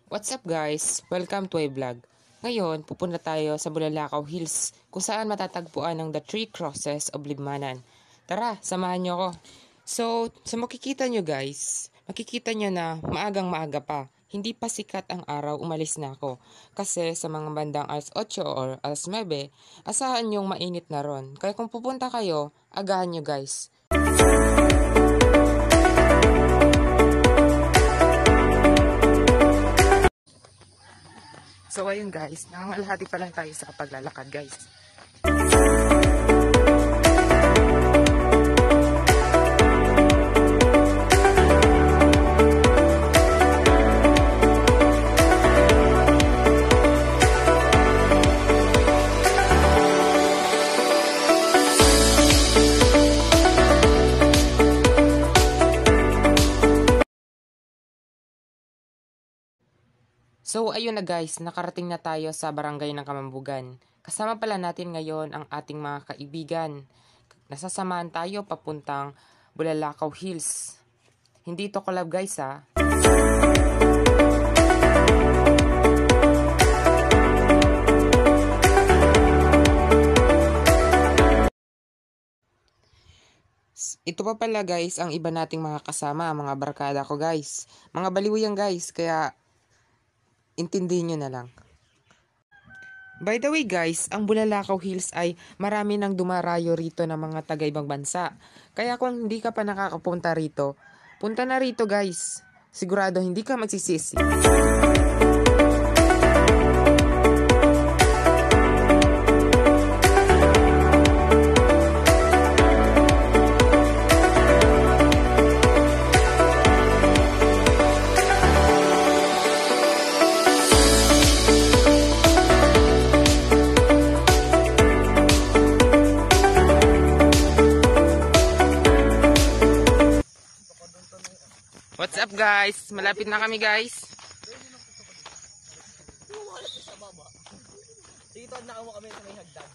What's up guys? Welcome to a vlog. Ngayon, pupunta tayo sa Bulalakaw Hills kung saan matatagpuan ang The Three Crosses of Libmanan. Tara, samahan nyo ako. So, sa makikita nyo guys, makikita nyo na maagang maaga pa. Hindi pa sikat ang araw, umalis na ako. Kasi sa mga bandang alas 8 or alas 9, asahan nyong mainit na ron. Kaya kung pupunta kayo, agahan nyo guys. So ayun guys, nangangalahati pa lang tayo sa paglalakad guys. So ayun na guys, nakarating na tayo sa barangay ng Kamambugan. Kasama pala natin ngayon ang ating mga kaibigan. Nasasamahan tayo papuntang Bulalakaw Hills. Hindi to collab guys ha. Ito pa pala guys ang iba nating mga kasama, mga barkada ko guys. Mga baliw yan guys, kaya intindihin nyo na lang. By the way guys, ang Bulalakaw Hills ay marami nang dumarayo rito ng mga taga-ibang bansa. Kaya kung hindi ka pa nakakapunta rito, punta na rito guys. Sigurado hindi ka magsisisi. What's up guys? Malapit na kami guys. Sige, tawad na mo kami sa may hagdan.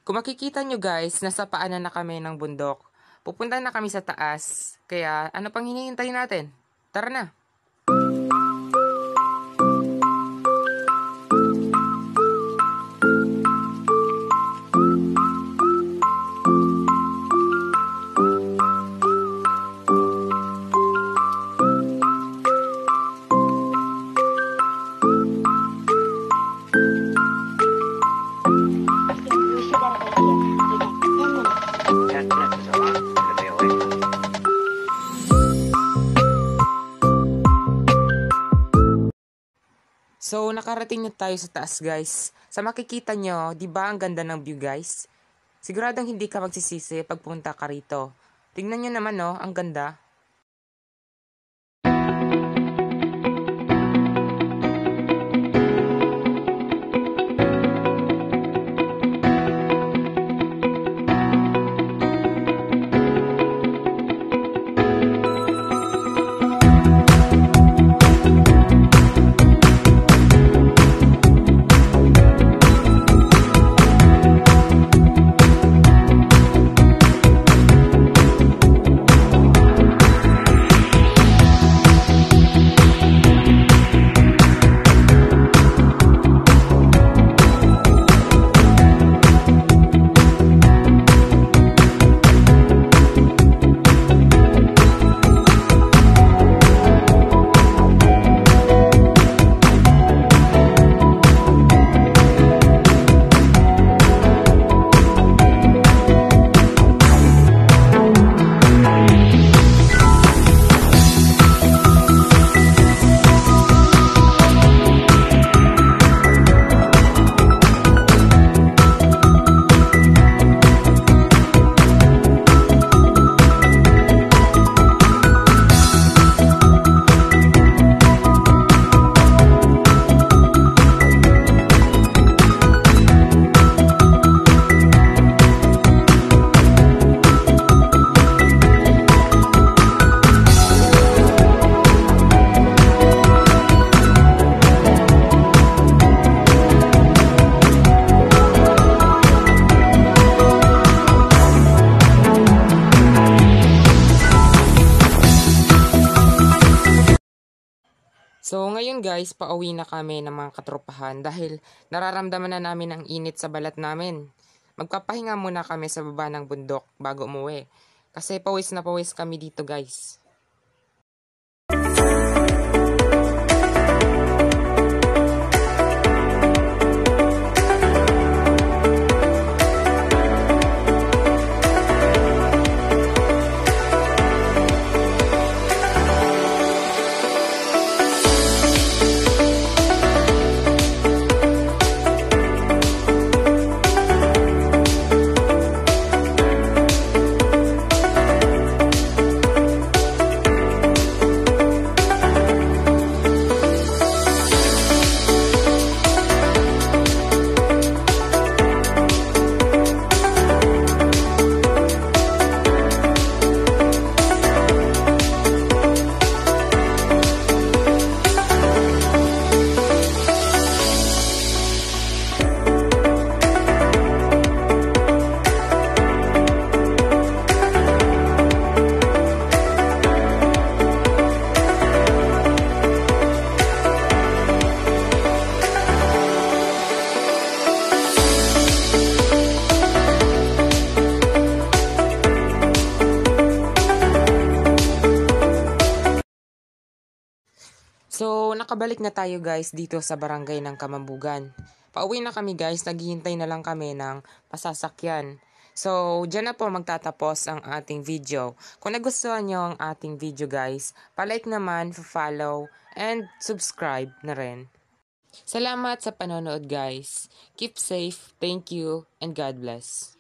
Kung makikita nyo guys, nasa paanan na kami ng bundok. Pupunta na kami sa taas. Kaya ano pang hinihintay natin? Tara na! So, nakarating na tayo sa taas guys. Sa makikita nyo, di ba ang ganda ng view guys? Siguradong hindi ka magsisisi pag punta ka rito. Tingnan nyo naman no, ang ganda. So ngayon guys, pauwi na kami ng mga katropahan dahil nararamdaman na namin ang init sa balat namin. Magpapahinga muna kami sa baba ng bundok bago umuwi. Kasi pawis na pawis kami dito guys. So, nakabalik na tayo guys dito sa barangay ng Kamambugan. Pauwi na kami guys, naghihintay na lang kami ng pasasakyan. So, dyan na po magtatapos ang ating video. Kung nagustuhan nyo ang ating video guys, palike naman, follow, and subscribe na rin. Salamat sa panonood guys. Keep safe, thank you, and God bless.